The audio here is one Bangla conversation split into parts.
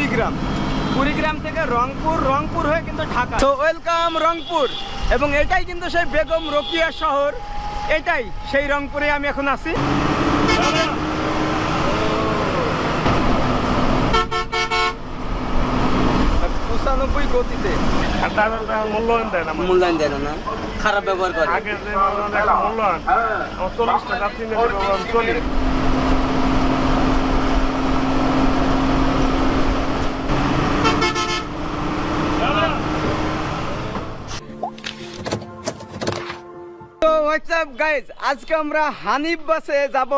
কুড়িগ্রাম, কুড়িগ্রাম থেকে রংপুর, রংপুর হয়ে কিন্তু ঢাকা। তো ওয়েলকাম রংপুর, এবং এটাই কিন্তু সেই বেগম রোকেয়া শহর, এটাই সেই রংপুরে আমি এখন আছি। 95 গতিতে। মূল্যায়ন দেয় না, মূল্যায়ন দেয় না, খারাপ ব্যবহার করে। আগে যে মূল্যায়ন 40টা যাত্রী নিয়ে চলি। গাইজ, আজকে আমরা হানিফ বাসে যাব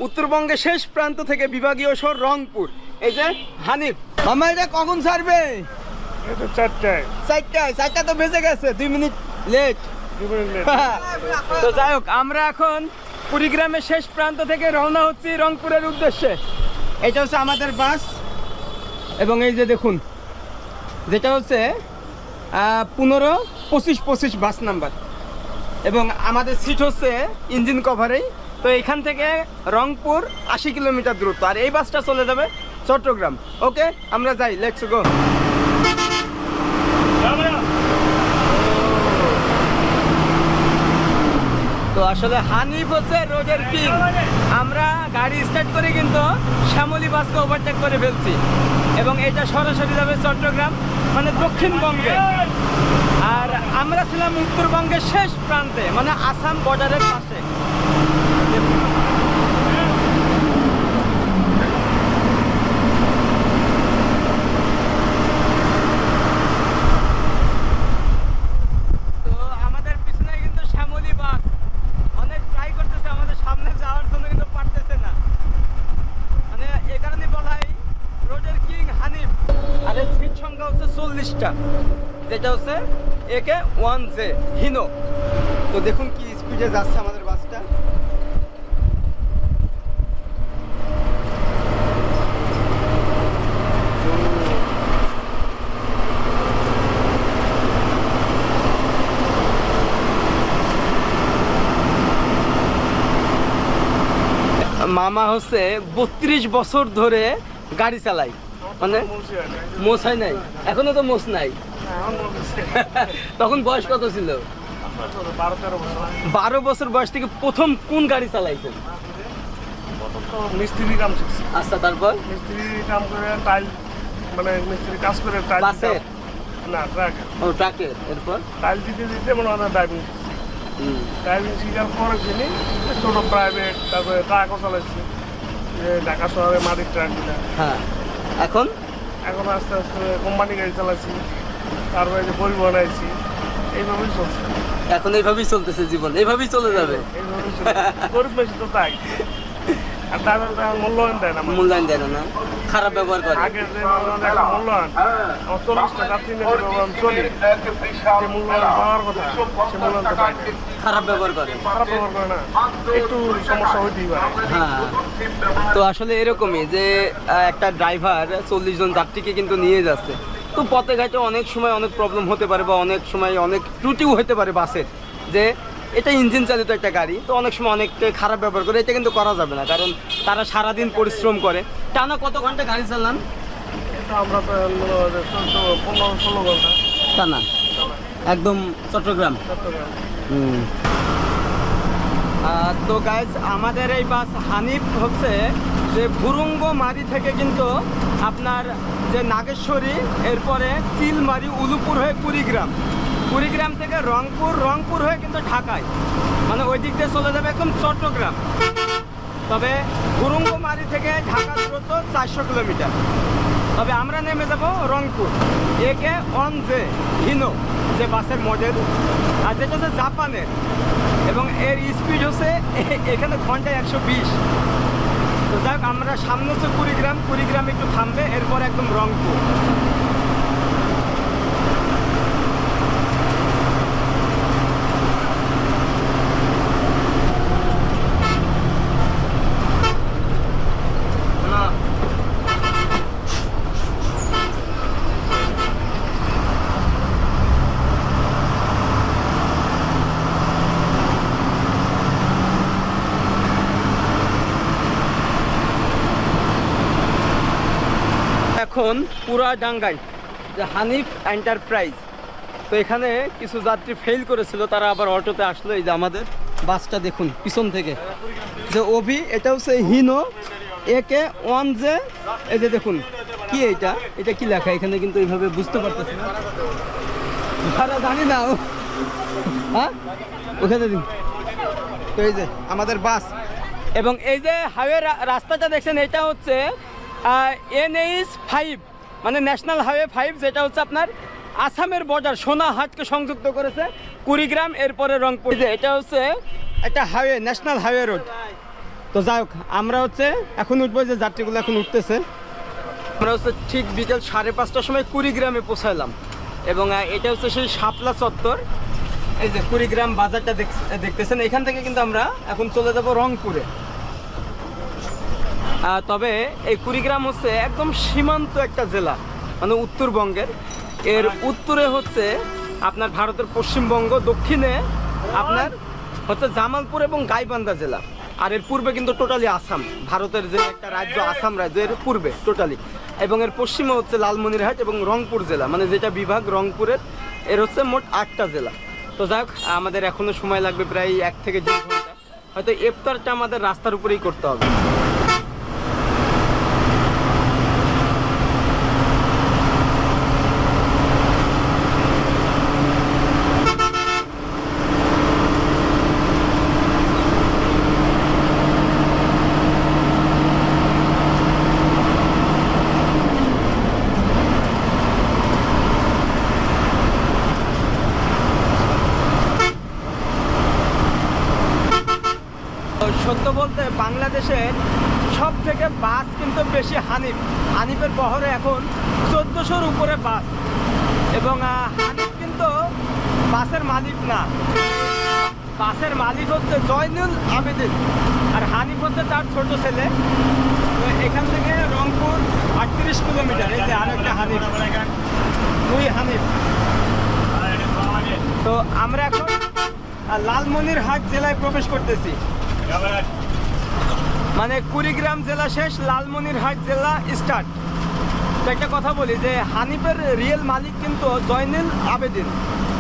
উত্তরবঙ্গের শেষ প্রান্ত থেকে বিভাগীয় শহর রংপুর। এই যে হানিফ মামা, এটা কখন ছাড়বে? এটা 4টায়। 4টা তো বেজে গেছে, 2 মিনিট লেট। তো যাই হোক, আমরা এখন কুড়িগ্রামের শেষ প্রান্ত থেকে রওনা হচ্ছি রংপুরের উদ্দেশ্যে। এটা হচ্ছে আমাদের বাস, এবং এই যে দেখুন, যেটা হচ্ছে 15-25-25 বাস নাম্বার, এবং আমাদের সিট হচ্ছে ইঞ্জিন কভারেই। তো এখান থেকে রংপুর 80 কিলোমিটার দূরত্ব, আর এই বাসটা চলে যাবে চট্টগ্রাম। ওকে, আমরা যাই, লেটস গো। তো আসলে হানিফ হচ্ছে রোডের কিং। আমরা গাড়ি স্টার্ট করে কিন্তু শ্যামলী বাসকে ওভারটেক করে ফেলছি, এবং এটা সরাসরি যাবে চট্টগ্রাম, মানে দক্ষিণবঙ্গে। আর আমরা ছিলাম উত্তরবঙ্গের শেষ প্রান্তে, মানে আসাম বর্ডারের পাশে। তো আমাদের পিছনে কিন্তু শ্যামলী বাস অনেক ট্রাই করতেছে আমাদের সামনে যাওয়ার জন্য, কিন্তু পারতেছে না। মানে এ কারণে বলা হয় রোডের কিং হানিফ। আর এর সিট সংখ্যা হচ্ছে 40টা, যেটা হচ্ছে একে 1J হিনো। তো দেখুন কি স্পিডে যাচ্ছে আমাদের বাসটা। মামা হচ্ছে 32 বছর ধরে গাড়ি চালায়, মানে মোছ হয় নাই এখনো, তো মোছ নাই। তখন বয়স কত ছিল? 12 বছর বয়স থেকে প্রথম কোন গাড়ি চালাইছেন? মিস্ত্রি কাম শিখছি। আচ্ছা, তারপর মিস্ত্রি কাম করে টাইল, মানে মিস্ত্রি কাজ করে টাইল। বাসের না, ট্রাকের। ও, ট্রাকের। এরপর টাইল দিতে দিতে মনে হয় ড্রাইভিং শিখছি। ড্রাইভিং শিখার পরে কিনি ছোটো প্রাইভেট, তারপরে ট্রাকও চালাইছি, যে ঢাকা শহরে মাটির ট্রাকগুলো। হ্যাঁ, এখন আস্তে আস্তে কোম্পানি গাড়ি চালাচ্ছি, তারপরে যে পরিবহন আইছি, এইভাবেই চলছে। এখন এইভাবেই চলতেছে জীবন, এইভাবেই চলে যাবে। এইভাবেই চলছে। গরিব বেশি তো তাই। আর ড্রাইভারটা মূল্যায়ন দেয় না, মূল্যায়ন দেয় না, খারাপ ব্যবহার করে। আগে যে মূল্যায়ন 40টা যাত্রী নিয়ে চলি, যে মূল্যায়ন পাওয়ার কথা, সে মূল্যায়ন তো পাই না। খারাপ ব্যবহার করে। খারাপ ব্যবহার করে না, একটু সমস্যা হইতেই পারে। হ্যাঁ, তো আসলে এরকমই যে একটা ড্রাইভার 40 জন যাত্রীকে কিন্তু নিয়ে যাচ্ছে। তো পথে ঘাটে অনেক সময় অনেক প্রবলেম হতে পারে, বা অনেক সময় অনেক ত্রুটিও হতে পারে বাসের, যে এটা ইঞ্জিন চালিত একটা গাড়ি, তো অনেক সময় অনেককে খারাপ ব্যবহার করে। এটা কিন্তু করা যাবে না, কারণ তারা সারাদিন পরিশ্রম করে। টানা কত ঘন্টা গাড়ি চালান? এটা আমরা তো 15-16 ঘন্টা টানা একদম চট্টগ্রাম। তো গাইজ, আমাদের এই বাস হানিফ হচ্ছে যে ভুরুঙ্গমারি থেকে কিন্তু আপনার যে নাগেশ্বরী, এরপরে চিলমারি, উলুপুর হয়ে কুড়িগ্রাম, কুড়িগ্রাম থেকে রংপুর, রংপুর হয়ে কিন্তু ঢাকায়, মানে ওই দিক দিয়ে চলে যাবে একদম চট্টগ্রাম। তবে ভুরুঙ্গমারি থেকে ঢাকা দূরত্ব 400 কিলোমিটার। তবে আমরা নেমে যাব রংপুর, একে 1J হিনো যে বাসের মডেল, আর যেটা হচ্ছে জাপানের, এবং এর স্পিড হচ্ছে এখানে ঘন্টায় 120। তো যাই হোক, আমরা সামনে হচ্ছে কুড়িগ্রাম, কুড়িগ্রাম একটু থামবে, এরপর একদম রংপুর। এখন পুরাডাঙ্গায় যে হানিফ এন্টারপ্রাইজ, তো এখানে কিছু যাত্রী ফেল করেছিল, তারা আবার অটোতে আসলো। এই যে আমাদের বাসটা দেখুন পিছন থেকে, যে অভি, এটা হচ্ছে হিনো একে 1J। এই যে দেখুন কি এটা কি লেখা এখানে কিন্তু এইভাবে বুঝতে পারতেছি না, ভাড়া জানি না। হ্যাঁ ওখানে দিন। তো এই যে আমাদের বাস, এবং এই যে হাইওয়ে রাস্তাটা দেখছেন, এটা হচ্ছে NH5, মানে ন্যাশনাল হাইওয়ে 5, যেটা হচ্ছে আপনার আসামের বর্ডার সোনাহাটকে সংযুক্ত করেছে কুড়িগ্রাম, এরপরে রংপুর। যে এটা হচ্ছে একটা হাইওয়ে, ন্যাশনাল হাইওয়ে রোড। তো যাই হোক, আমরা হচ্ছে এখন উঠবো, যে যাত্রীগুলো এখন উঠতেছে। আমরা হচ্ছে ঠিক বিকেল 5:30টার সময় কুড়িগ্রামে পৌঁছালাম, এবং এটা হচ্ছে সেই শাপলা চত্বর। এই যে কুড়িগ্রাম বাজারটা দেখতেছেন, এখান থেকে কিন্তু আমরা এখন চলে যাব রংপুরে। তবে এই কুড়িগ্রাম হচ্ছে একদম সীমান্ত একটা জেলা, মানে উত্তরবঙ্গের। এর উত্তরে হচ্ছে আপনার ভারতের পশ্চিমবঙ্গ, দক্ষিণে আপনার হচ্ছে জামালপুর এবং গাইবান্ধা জেলা, আর এর পূর্বে কিন্তু টোটালি আসাম, ভারতের যে একটা রাজ্য আসাম রাজ্যের পূর্বে টোটালি, এবং এর পশ্চিমে হচ্ছে লালমনিরহাট এবং রংপুর জেলা, মানে যেটা বিভাগ রংপুরের। এর হচ্ছে মোট 8টা জেলা। তো যাই হোক, আমাদের এখনও সময় লাগবে প্রায় 1 থেকে 2 ঘন্টা, হয়তো ইফতারটা আমাদের রাস্তার উপরেই করতে হবে। সত্য বলতে বাংলাদেশের সব থেকে বাস কিন্তু বেশি হানিফের বহরে এখন 1400-র উপরে বাস, এবং হানিফ কিন্তু বাসের মালিক না, বাসের মালিক হচ্ছে জয়নুল আবেদিন, আর হানিফ হচ্ছে তার ছোট ছেলে। তো এখান থেকে রংপুর 38 কিলোমিটার। এই যে আরেকটা হানিফ, দুই হানিফ। তো আমরা এখন লালমনিরহাট জেলায় প্রবেশ করতেছি, মানে কুড়িগ্রাম জেলা শেষ, লালমনিরহাট জেলা স্টার্ট। তো একটা কথা বলি, যে হানিফের রিয়েল মালিক কিন্তু জয়নুল আবেদিন,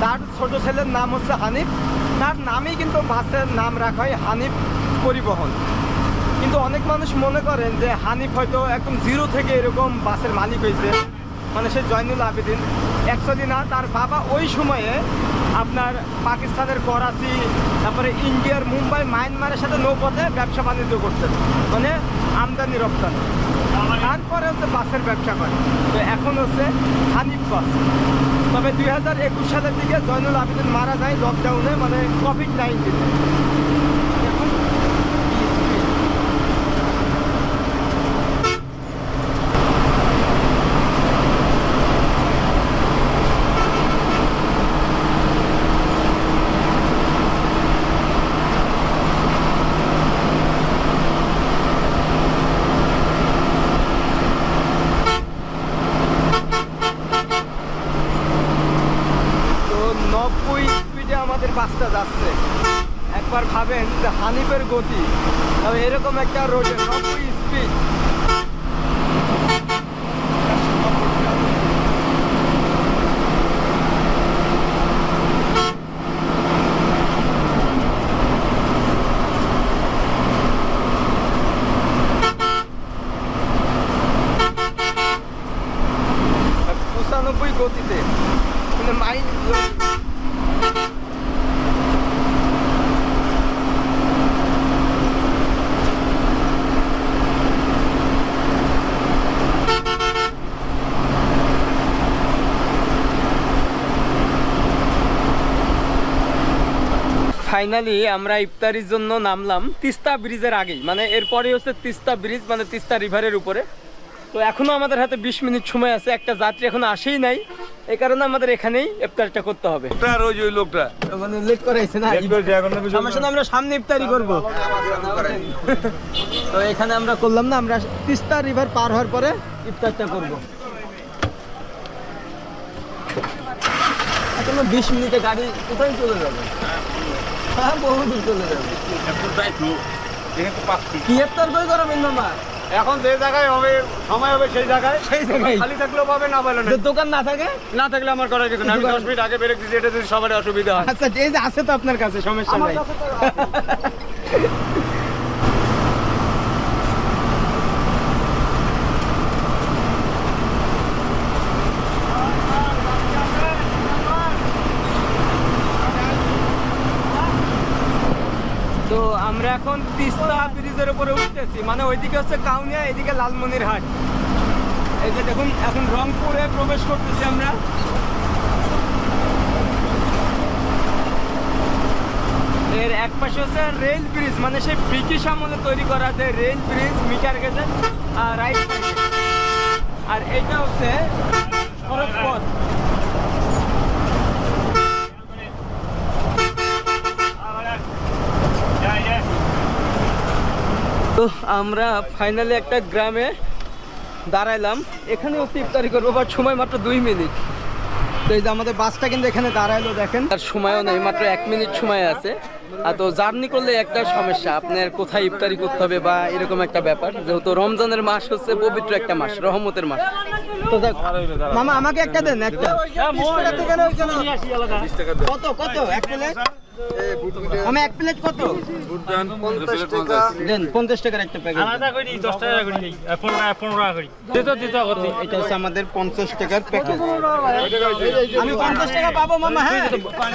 তার ছোট ছেলের নাম হচ্ছে হানিফ, তার নামেই কিন্তু বাসের নাম রাখা হয় হানিফ পরিবহন। কিন্তু অনেক মানুষ মনে করেন যে হানিফ হয়তো একদম জিরো থেকে এরকম বাসের মালিক হয়েছে, মানে সে জয়নুল আবেদিন। অ্যাকচুয়ালি না, তার বাবা ওই সময়ে আপনার পাকিস্তানের করাচি, তারপরে ইন্ডিয়ার মুম্বাই, মায়ানমারের সাথে নৌপথে ব্যবসা বাণিজ্য করতেন, মানে আমদানি রপ্তানি। তারপরে হচ্ছে বাসের ব্যবসা করে। তো এখন হচ্ছে হানিফ বাস। তবে 2021 সালের দিকে জয়নুল আবেদিন মারা যায় লকডাউনে, মানে COVID-19। এখন আমাদের বাসটা যাচ্ছে, একবার ভাবেন যে হানিফের গতি, তবে এরকম একটা রোডে 90 স্পিড। গতিতে মানে মাইন্ড ফাইনালি আমরা ইফতারির জন্য নামলাম তিস্তা ব্রিজের আগেই, মানে এরপরে হচ্ছে তিস্তা ব্রিজ, মানে তিস্তা রিভারের উপরে। তো এখনো আমাদের হাতে 20 মিনিট সময় আছে, একটা যাত্রী এখনো আসেই নাই, এই কারণে আমাদের এখানেই ইফতারটা করতে হবে। ওই লোকটা মানে উল্লেখ করাইছে না, আমার সাথে আমরা সামনে ইফতারি করব। তো এখানে আমরা করলাম না, আমরা তিস্তা রিভার পার হওয়ার পরে ইফতারটা করব। এখনো 20 মিনিটে গাড়ি কোথায় চলে যাবে? হ্যাঁ, বহু দূর চলে যাবে। কি ইফতার কই করবেন মামা? এখন যে জায়গায় হবে সময় হবে সেই জায়গায় সেই জায়গায়। খালি থাকলেও পাবে না পাবে না যে দোকান না থাকে না থাকলে আমার করার কিছু না আমি 10 মিনিট আগে বেরোক দিচ্ছি এটা যদি সবার অসুবিধা হয় আচ্ছা এই যে আছে তো আপনার কাছে সমস্যা আমার নাই কাছে তো আছে। তো আমরা এখন তিস্তা ব্রিজের উপরে উঠতেছি মানে ওইদিকে হচ্ছে কাউনিয়া এদিকে লালমনিরহাট এই যে দেখুন এখন রংপুরে প্রবেশ করতেছি আমরা এর এক পাশে হচ্ছে রেল ব্রিজ মানে সেই ব্রিটিশ আমলে তৈরি করা যে রেল ব্রিজ মিটার গেছে আর রাইট সাইডে আর এইটা হচ্ছে সড়ক পথ তো আমরা ফাইনালি একটা গ্রামে দাঁড়াইলাম এখানে হচ্ছে ইফতারি করবো বাট সময় মাত্র 2 মিনিট তো এই যে আমাদের বাসটা কিন্তু এখানে দাঁড়াইলো দেখেন আর সময়ও নেই মাত্র 1 মিনিট সময় আছে আর তো জার্নি করলে একটা সমস্যা আপনার কোথায় ইফতারি করতে হবে বা এরকম একটা ব্যাপার যেহেতু রমজানের মাস হচ্ছে পবিত্র একটা মাস রহমতের মাস তো দেখ মামা আমাকে একটা দেন একটা 20 টাকা থেকে কত কত 1 প্লেট আমি 1 প্লেট কত 50 টাকা দেন 50 টাকার একটা প্যাকেট আলাদা করি 10 টাকা করে দিই 15 টাকা করি দিতে কত এটা হচ্ছে আমাদের 50 টাকার প্যাকেট আমি 50 টাকা পাবো মামা হ্যাঁ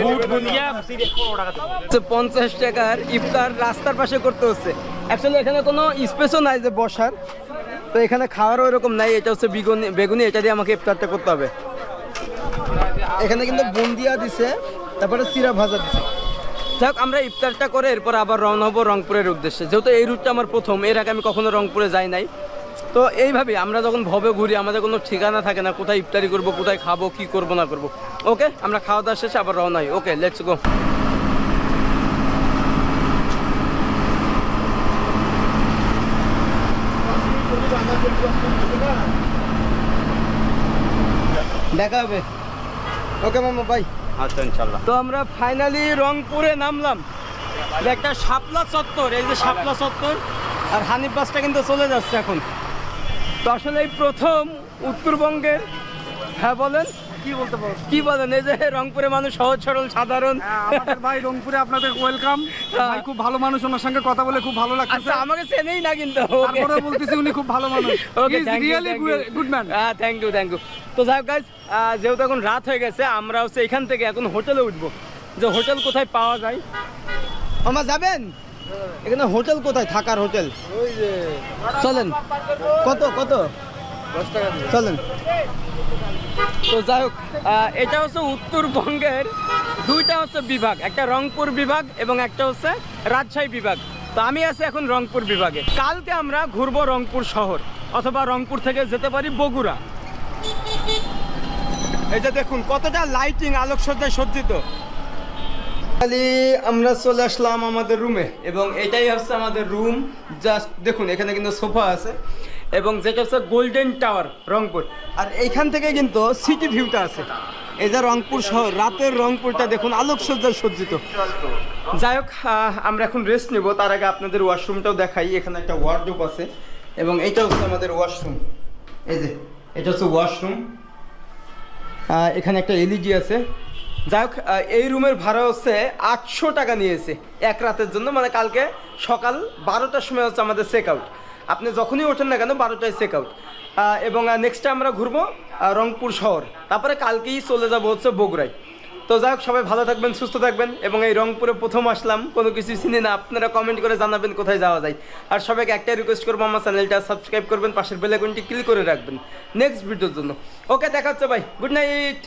বুট বুনিয়া 15 টাকা তো 50 টাকার ইফতার রাস্তার পাশে করতে হচ্ছে অ্যাকচুয়ালি এখানে কোনো স্পেসও নাই যে বসার তো এখানে খাওয়ারও এরকম নাই এটা হচ্ছে বেগুনি এটা দিয়ে আমাকে ইফতারটা করতে হবে এখানে কিন্তু বুন্দিয়া দিছে তারপরে চিরা ভাজা দিছে যাক আমরা ইফতারটা করে এরপর আবার রওনা হবো রংপুরের উদ্দেশ্যে যেহেতু এই রুটটা আমার প্রথম এর আগে আমি কখনো রংপুরে যাই নাই তো এইভাবে আমরা যখন ভবে ঘুরি আমাদের কোনো ঠিকানা থাকে না কোথায় ইফতারি করব কোথায় খাবো কি করব না করব ওকে আমরা খাওয়া দাওয়া শেষে আবার রওনা হই ওকে লেটস গো দেখা হবে ওকে মামা বাই আচ্ছা ইনশাআল্লাহ তো আমরা ফাইনালি রংপুরে নামলাম যে একটা শাপলা চত্বর এই যে শাপলা চত্বর আর হানিফ বাসটা কিন্তু চলে যাচ্ছে এখন তো আসলে এই প্রথম উত্তরবঙ্গের হ্যাঁ বলেন কি বলতে পারো কি বলেন এই যে রংপুরে মানুষ সহজ সরল সাধারণ আমাদের ভাই রংপুরে আপনাদের ওয়েলকাম ভাই খুব ভালো মানুষ ওনার সঙ্গে কথা বলে খুব ভালো লাগছে আচ্ছা আমাকে চেনেই না কিন্তু তারপরে বলতেছি উনি খুব ভালো মানুষ okay he is really good man thank you তো যাই হোক গাইজ যেহেতু এখন রাত হয়ে গেছে আমরা হচ্ছে এখান থেকে এখন হোটেলে উঠবো যে হোটেল কোথায় পাওয়া যায় আমার যাবেন এখানে হোটেল কোথায় থাকার হোটেল ওই যে চলেন কত কত 10 টাকা দিয়ে চলেন তো যাই হোক এটা হচ্ছে উত্তরবঙ্গের দুইটা হচ্ছে বিভাগ একটা রংপুর বিভাগ এবং একটা হচ্ছে রাজশাহী বিভাগ তো আমি আছি এখন রংপুর বিভাগে কালকে আমরা ঘুরবো রংপুর শহর অথবা রংপুর থেকে যেতে পারি বগুড়া এই যে দেখুন কতটা লাইটিং আলোকসজ্জায় সজ্জিত আমরা চলে আসলাম আমাদের রুমে এবং এটাই হচ্ছে আমাদের রুম জাস্ট দেখুন এখানে কিন্তু সোফা আছে এবং যেটা হচ্ছে গোল্ডেন টাওয়ার রংপুর আর এইখান থেকে কিন্তু সিটি ভিউটা আছে এই যে রংপুর শহর রাতের রংপুরটা দেখুন আলোকসজ্জায় সজ্জিত যাই হোক আমরা এখন রেস্ট নেব তার আগে আপনাদের ওয়াশরুমটাও দেখাই এখানে একটা ওয়ার্ডরোব আছে এবং এইটা হচ্ছে আমাদের ওয়াশরুম এই যে এটা হচ্ছে ওয়াশরুম এখানে একটা এলইডি আছে যাই হোক এই রুমের ভাড়া হচ্ছে 800 টাকা নিয়েছে এক রাতের জন্য মানে কালকে সকাল 12টার সময় হচ্ছে আমাদের চেক আউট আপনি যখনই ওঠেন না কেন 12টায় চেক আউট এবং নেক্সটে আমরা ঘুরবো রংপুর শহর তারপরে কালকেই চলে যাব হচ্ছে বগুড়ায় তো যাই হোক সবাই ভালো থাকবেন সুস্থ থাকবেন এবং এই রংপুরে প্রথম আসলাম কোনো কিছু চিনি না আপনারা কমেন্ট করে জানাবেন কোথায় যাওয়া যায় আর সবাইকে একটাই রিকোয়েস্ট করবো আমার চ্যানেলটা সাবস্ক্রাইব করবেন পাশের বেল আইকনটি ক্লিক করে রাখবেন নেক্সট ভিডিওর জন্য ওকে দেখা হচ্ছে ভাই গুড নাইট